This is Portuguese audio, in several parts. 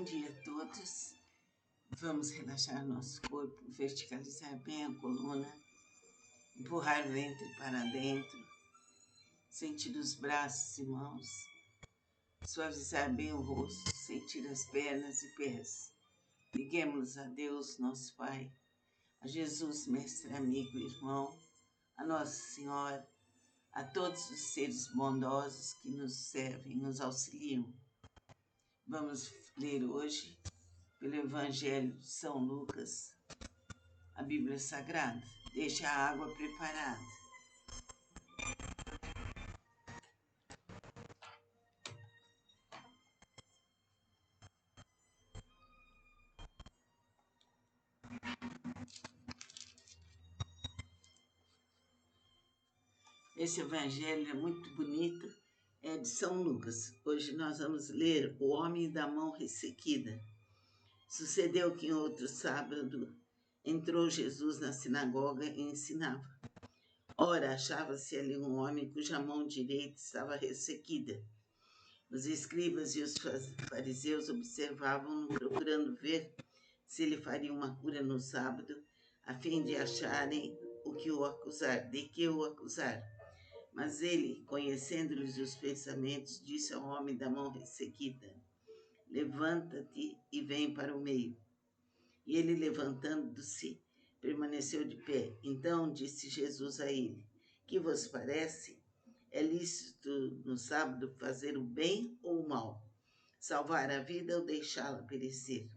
dia a todos. Vamos relaxar nosso corpo, verticalizar bem a coluna, empurrar o ventre para dentro, sentir os braços e mãos, suavizar bem o rosto, sentir as pernas e pés. Liguemos a Deus, nosso Pai, a Jesus, mestre, amigo e irmão, a Nossa Senhora, a todos os seres bondosos que nos servem, nos auxiliam. Vamos ler hoje, pelo Evangelho de São Lucas, a Bíblia Sagrada. Deixa a água preparada. Esse Evangelho é muito bonito, é de São Lucas. Hoje nós vamos ler o homem da mão ressequida. Sucedeu que em outro sábado entrou Jesus na sinagoga e ensinava. Ora, achava-se ali um homem cuja mão direita estava ressequida. Os escribas e os fariseus observavam-no, procurando ver se ele faria uma cura no sábado, a fim de acharem de que o acusar. Mas ele, conhecendo-lhes os pensamentos, disse ao homem da mão ressequida: levanta-te e vem para o meio. E ele, levantando-se, permaneceu de pé. Então disse Jesus a ele: que vos parece? É lícito no sábado fazer o bem ou o mal? Salvar a vida ou deixá-la perecer?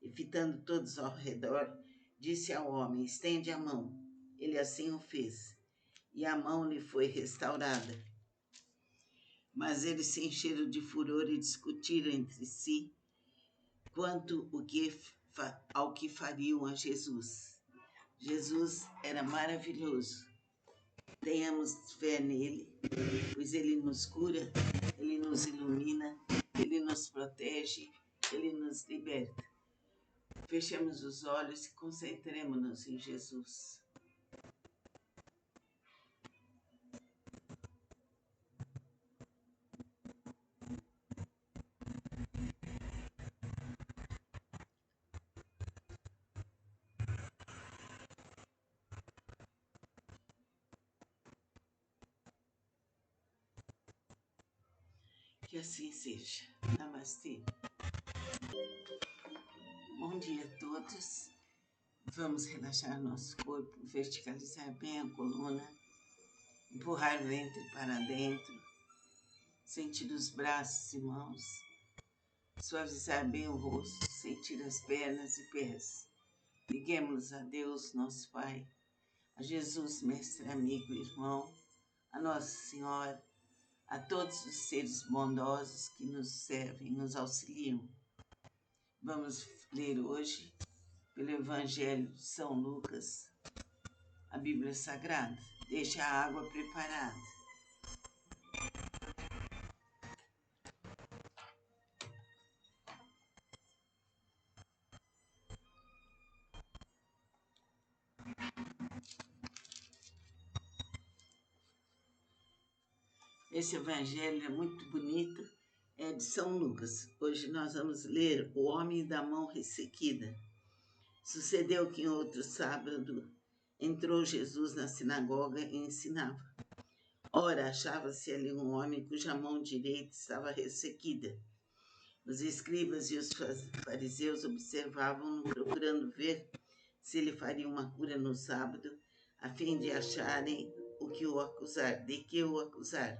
E fitando todos ao redor, disse ao homem: estende a mão. Ele assim o fez, e a mão lhe foi restaurada. Mas eles se encheram de furor e discutiram entre si quanto ao que fariam a Jesus. Jesus era maravilhoso. Tenhamos fé nele, pois ele nos cura, ele nos ilumina, ele nos protege, ele nos liberta. Fechemos os olhos e concentremos-nos em Jesus. Que assim seja. Namastê. Bom dia a todos. Vamos relaxar nosso corpo, verticalizar bem a coluna, empurrar o ventre para dentro, sentir os braços e mãos, suavizar bem o rosto, sentir as pernas e pés. Liguemos a Deus, nosso Pai, a Jesus, mestre, amigo e irmão, a Nossa Senhora, a todos os seres bondosos que nos servem, nos auxiliam. Vamos ler hoje, pelo Evangelho de São Lucas, a Bíblia Sagrada. Deixa a água preparada. Esse Evangelho é muito bonito, é de São Lucas. Hoje nós vamos ler o homem da mão ressequida. Sucedeu que em outro sábado entrou Jesus na sinagoga e ensinava. Ora, achava-se ali um homem cuja mão direita estava ressequida. Os escribas e os fariseus observavam-no, procurando ver se ele faria uma cura no sábado, a fim de acharem de que o acusar.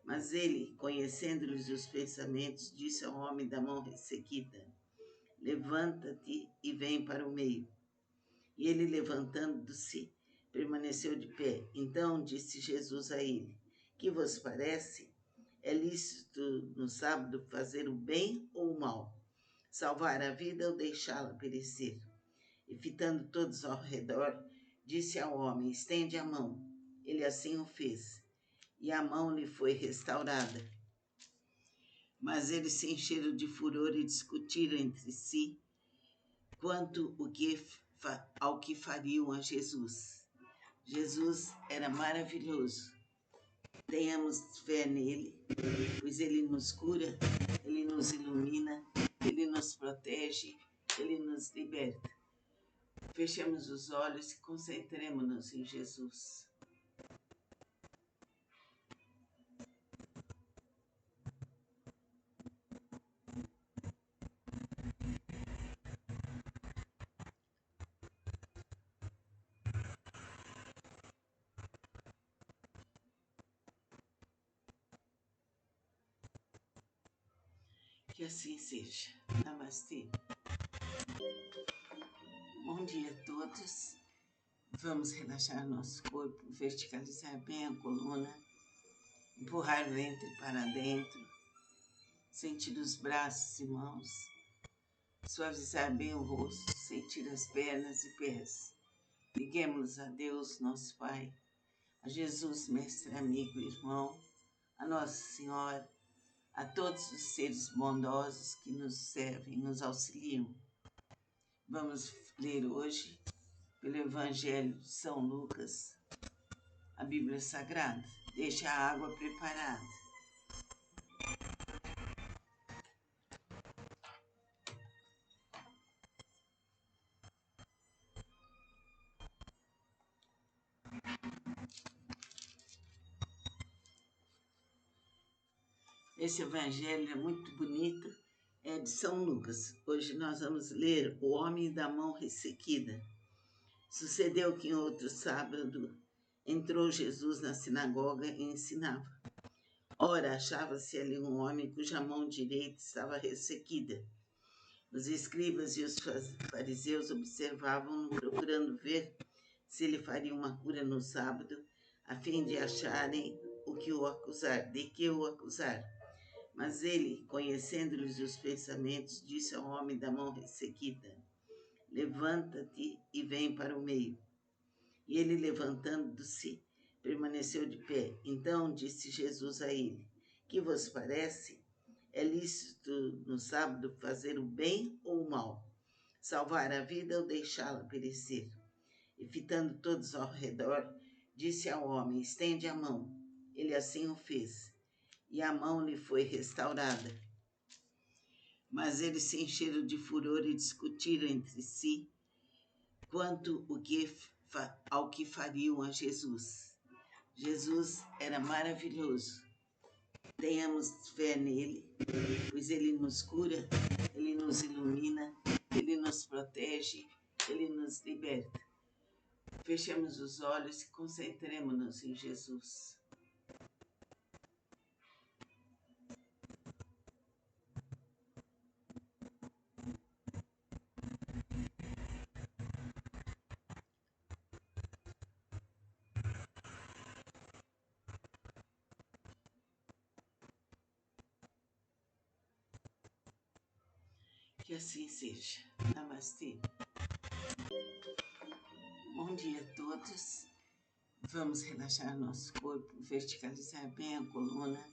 Mas ele, conhecendo-lhes os pensamentos, disse ao homem da mão ressequida: levanta-te e vem para o meio. E ele, levantando-se, permaneceu de pé. Então disse Jesus a ele: que vos parece? É lícito no sábado fazer o bem ou o mal? Salvar a vida ou deixá-la perecer? E fitando todos ao redor, disse ao homem: estende a mão. Ele assim o fez, e a mão lhe foi restaurada. Mas eles se encheram de furor e discutiram entre si quanto ao que fariam a Jesus. Jesus era maravilhoso. Tenhamos fé nele, pois ele nos cura, ele nos ilumina, ele nos protege, Ele nos liberta. Fechemos os olhos e concentremos-nos em Jesus. Que assim seja. Namastê. Bom dia a todos. Vamos relaxar nosso corpo, verticalizar bem a coluna, empurrar o ventre para dentro, sentir os braços e mãos, suavizar bem o rosto, sentir as pernas e pés. Liguemos a Deus, nosso Pai, a Jesus, mestre, amigo e irmão, a Nossa Senhora, a todos os seres bondosos que nos servem, nos auxiliam. Vamos ler hoje, pelo Evangelho de São Lucas, a Bíblia Sagrada. Deixa a água preparada. Esse Evangelho é muito bonito, é de São Lucas. Hoje nós vamos ler O Homem da Mão Ressequida. Sucedeu que em outro sábado entrou Jesus na sinagoga e ensinava. Ora, achava-se ali um homem cuja mão direita estava ressequida. Os escribas e os fariseus observavam-no, procurando ver se ele faria uma cura no sábado, a fim de acharem de que o acusar. Mas ele, conhecendo-lhes os pensamentos, disse ao homem da mão ressequida: Levanta-te e vem para o meio. E ele, levantando-se, permaneceu de pé. Então disse Jesus a ele: Que vos parece? É lícito no sábado fazer o bem ou o mal? Salvar a vida ou deixá-la perecer? E fitando todos ao redor, disse ao homem: Estende a mão. Ele assim o fez, e a mão lhe foi restaurada. Mas eles se encheram de furor e discutiram entre si quanto ao que fariam a Jesus. Jesus era maravilhoso. Tenhamos fé nele, pois ele nos cura, ele nos ilumina, ele nos protege, ele nos liberta. Fechemos os olhos e concentremos-nos em Jesus. Que assim seja. Namastê. Bom dia a todos. Vamos relaxar nosso corpo, verticalizar bem a coluna,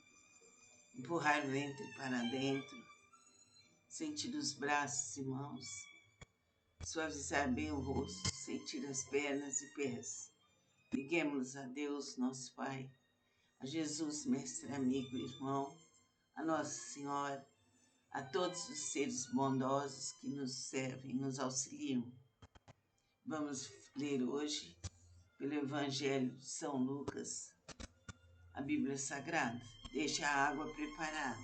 empurrar o ventre para dentro, sentir os braços e mãos, suavizar bem o rosto, sentir as pernas e pés. Liguemos a Deus, nosso Pai, a Jesus, mestre, amigo e irmão, a Nossa Senhora, a todos os seres bondosos que nos servem, nos auxiliam. Vamos ler hoje, pelo Evangelho de São Lucas, a Bíblia Sagrada. Deixa a água preparada.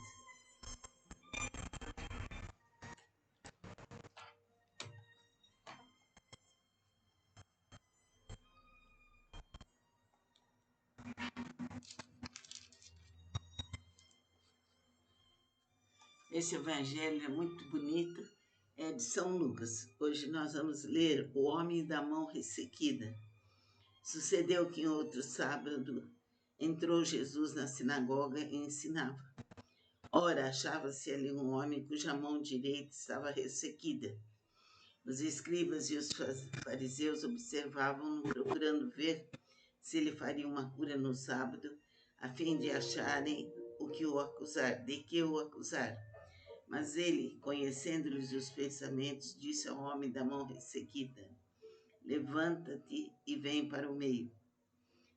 Esse Evangelho é muito bonito, é de São Lucas. Hoje nós vamos ler O Homem da Mão Ressequida. Sucedeu que em outro sábado entrou Jesus na sinagoga e ensinava. Ora, achava-se ali um homem cuja mão direita estava ressequida. Os escribas e os fariseus observavam-no, procurando ver se ele faria uma cura no sábado, a fim de acharem de que o acusar. Mas ele, conhecendo-lhes os pensamentos, disse ao homem da mão ressequida: Levanta-te e vem para o meio.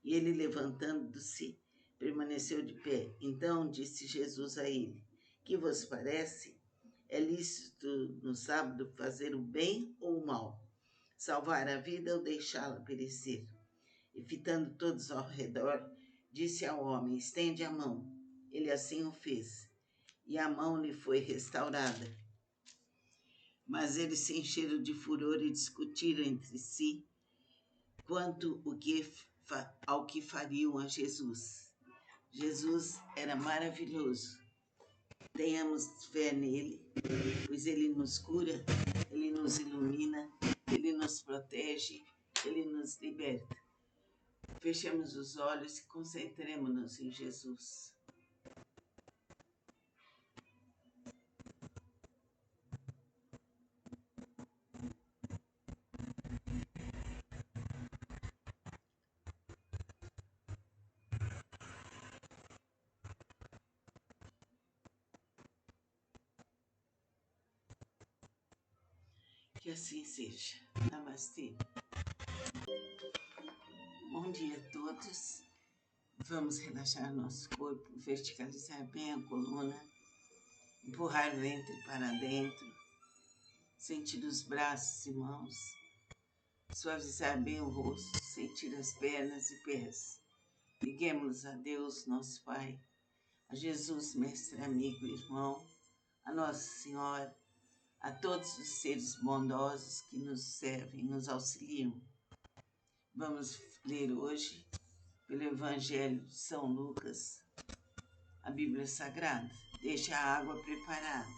E ele, levantando-se, permaneceu de pé. Então disse Jesus a ele: Que vos parece? É lícito no sábado fazer o bem ou o mal, salvar a vida ou deixá-la perecer? E fitando todos ao redor, disse ao homem: estende a mão. Ele assim o fez, e a mão lhe foi restaurada. Mas eles se encheram de furor e discutiram entre si quanto ao que fariam a Jesus. Jesus era maravilhoso. Tenhamos fé nele, pois ele nos cura, ele nos ilumina, ele nos protege, ele nos liberta. Fechemos os olhos e concentremos-nos em Jesus. Que assim seja. Namastê. Bom dia a todos. Vamos relaxar nosso corpo, verticalizar bem a coluna, empurrar o ventre para dentro, sentir os braços e mãos, suavizar bem o rosto, sentir as pernas e pés. Liguemos a Deus, nosso Pai, a Jesus, mestre, amigo e irmão, a Nossa Senhora, a todos os seres bondosos que nos servem, nos auxiliam. Vamos ler hoje, pelo Evangelho de São Lucas, a Bíblia Sagrada. Deixa a água preparada.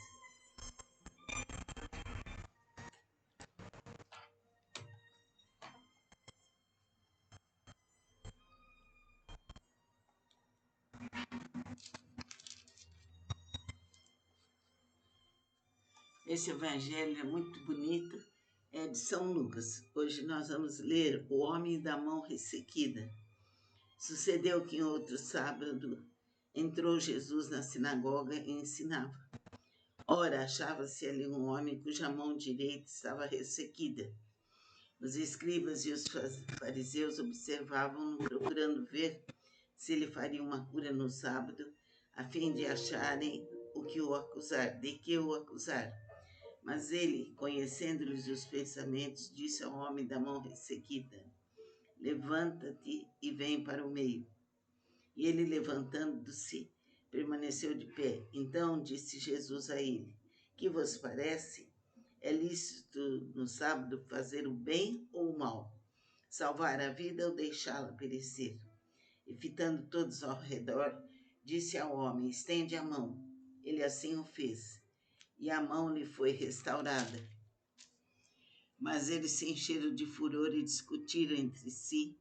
Esse Evangelho é muito bonito, é de São Lucas. Hoje nós vamos ler o homem da mão ressequida. Sucedeu que em outro sábado entrou Jesus na sinagoga e ensinava. Ora, achava-se ali um homem cuja mão direita estava ressequida. Os escribas e os fariseus observavam-no, procurando ver se ele faria uma cura no sábado, a fim de acharem de que o acusar. Mas ele, conhecendo-lhes os pensamentos, disse ao homem da mão ressequida: levanta-te e vem para o meio. E ele, levantando-se, permaneceu de pé. Então disse Jesus a ele: que vos parece? É lícito no sábado fazer o bem ou o mal, salvar a vida ou deixá-la perecer? E fitando todos ao redor, disse ao homem: estende a mão. Ele assim o fez, e a mão lhe foi restaurada. Mas eles se encheram de furor e discutiram entre si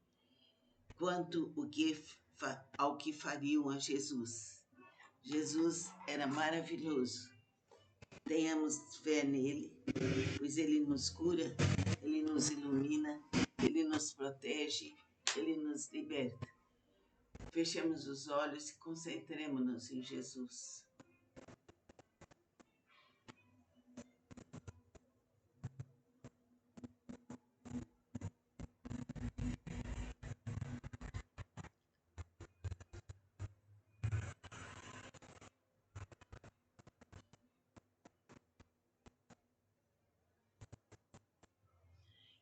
quanto ao que fariam a Jesus. Jesus era maravilhoso. Tenhamos fé nele, pois ele nos cura, ele nos ilumina, ele nos protege, ele nos liberta. Fechemos os olhos e concentremos-nos em Jesus.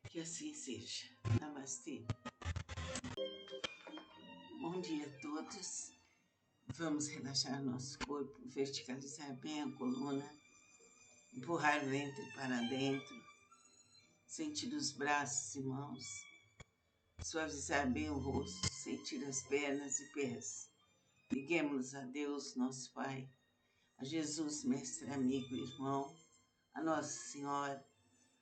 Que assim seja. Namastê. Bom dia a todos. Vamos relaxar nosso corpo, verticalizar bem a coluna, empurrar o ventre para dentro, sentir os braços e mãos, suavizar bem o rosto, sentir as pernas e pés. Liguemos a Deus, nosso Pai, a Jesus, mestre, amigo e irmão, a Nossa Senhora,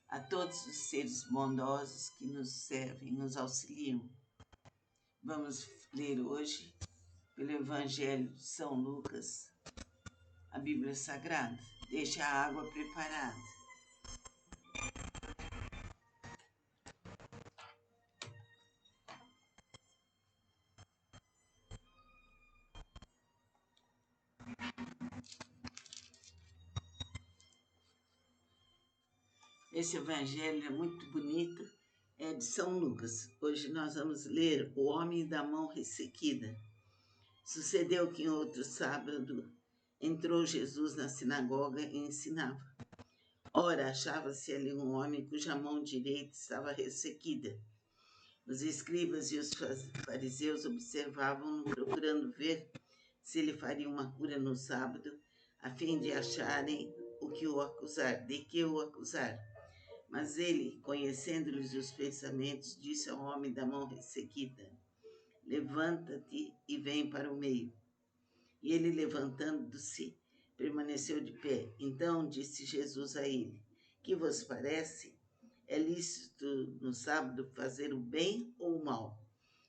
a todos os seres bondosos que nos servem, nos auxiliam. Vamos ler hoje, pelo Evangelho de São Lucas, a Bíblia Sagrada. Deixa a água preparada. Esse Evangelho é muito bonito, é de São Lucas. Hoje nós vamos ler o homem da mão ressequida. Sucedeu que em outro sábado entrou Jesus na sinagoga e ensinava. Ora, achava-se ali um homem cuja mão direita estava ressequida. Os escribas e os fariseus observavam-no, procurando ver se ele faria uma cura no sábado, a fim de acharem de que o acusar. Mas ele, conhecendo-lhes os pensamentos, disse ao homem da mão ressequida: Levanta-te e vem para o meio. E ele, levantando-se, permaneceu de pé. Então disse Jesus a ele: Que vos parece? É lícito no sábado fazer o bem ou o mal?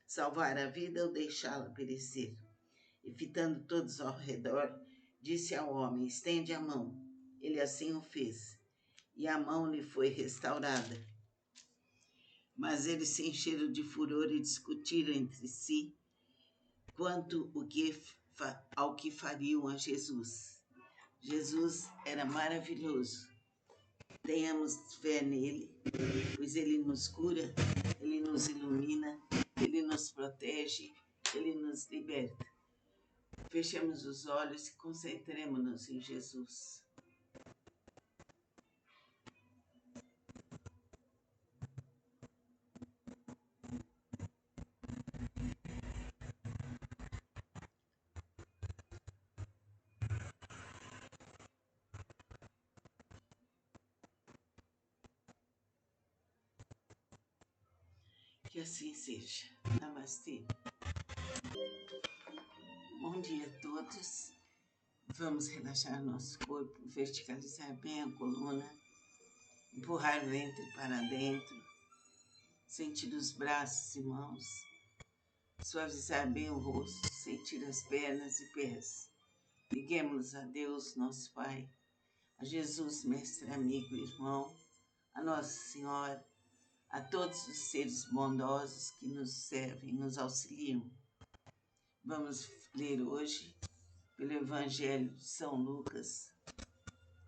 Salvar a vida ou deixá-la perecer? E fitando todos ao redor, disse ao homem: Estende a mão. Ele assim o fez, e a mão lhe foi restaurada. Mas eles se encheram de furor e discutiram entre si quanto ao que fariam a Jesus. Jesus era maravilhoso. Tenhamos fé nele, pois ele nos cura, ele nos ilumina, ele nos protege, ele nos liberta. Fechemos os olhos e concentremos-nos em Jesus. Que assim seja. Namastê. Bom dia a todos. Vamos relaxar nosso corpo, verticalizar bem a coluna, empurrar o ventre para dentro, sentir os braços e mãos, suavizar bem o rosto, sentir as pernas e pés. Liguemos a Deus, nosso Pai, a Jesus, mestre, amigo e irmão, a Nossa Senhora, a todos os seres bondosos que nos servem, nos auxiliam. Vamos ler hoje, pelo Evangelho de São Lucas,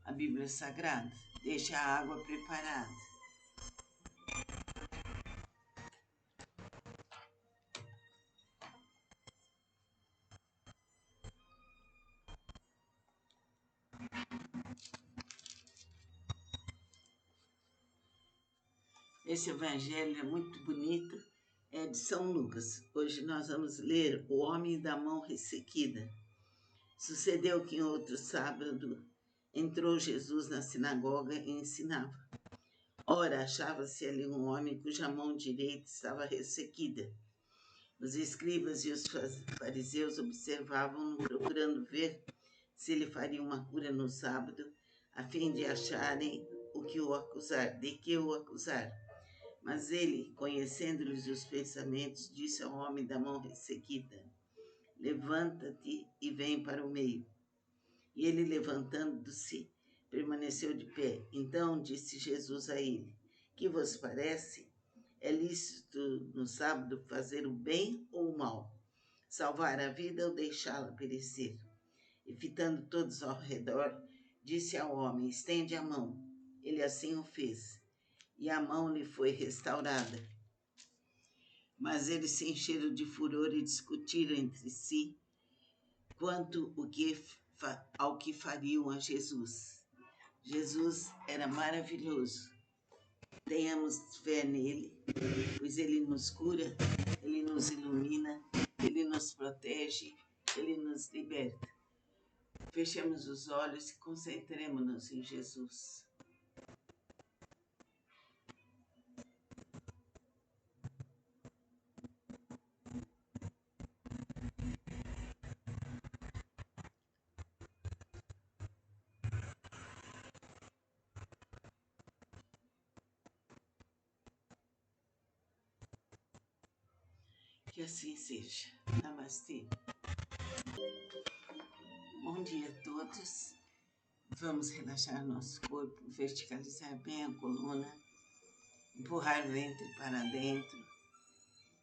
a Bíblia Sagrada. Deixa a água preparada. Esse Evangelho é muito bonito, é de São Lucas. Hoje nós vamos ler O Homem da Mão Ressequida. Sucedeu que em outro sábado entrou Jesus na sinagoga e ensinava. Ora, achava-se ali um homem cuja mão direita estava ressequida. Os escribas e os fariseus observavam-no, procurando ver se ele faria uma cura no sábado, a fim de acharem de que o acusar. Mas ele, conhecendo-lhes os pensamentos, disse ao homem da mão ressequida: Levanta-te e vem para o meio. E ele, levantando-se, permaneceu de pé. Então disse Jesus a ele: Que vos parece? É lícito no sábado fazer o bem ou o mal? Salvar a vida ou deixá-la perecer? E fitando todos ao redor, disse ao homem: Estende a mão. Ele assim o fez, e a mão lhe foi restaurada. Mas eles se encheram de furor e discutiram entre si quanto ao que fariam a Jesus. Jesus era maravilhoso. Tenhamos fé nele, pois ele nos cura, ele nos ilumina, ele nos protege, ele nos liberta. Fechemos os olhos e concentremos-nos em Jesus. Que assim seja. Namastê. Bom dia a todos. Vamos relaxar nosso corpo, verticalizar bem a coluna, empurrar o ventre para dentro,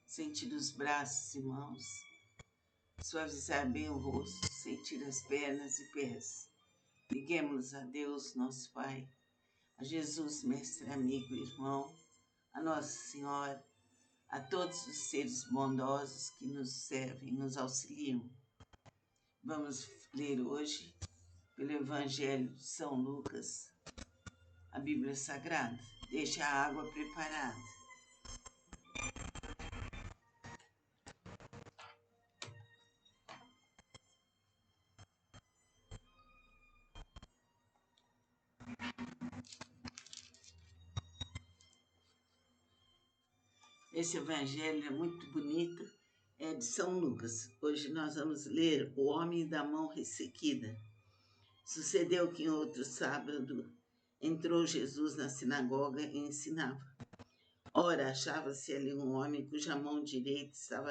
sentir os braços e mãos, suavizar bem o rosto, sentir as pernas e pés. Liguemos a Deus, nosso Pai, a Jesus, mestre, amigo e irmão, a Nossa Senhora, a todos os seres bondosos que nos servem, nos auxiliam. Vamos ler hoje, pelo Evangelho de São Lucas, a Bíblia Sagrada. Deixa a água preparada. Esse evangelho é muito bonito, é de São Lucas. Hoje nós vamos ler O Homem da Mão Ressequida. Sucedeu que em outro sábado entrou Jesus na sinagoga e ensinava. Ora, achava-se ali um homem cuja mão direita estava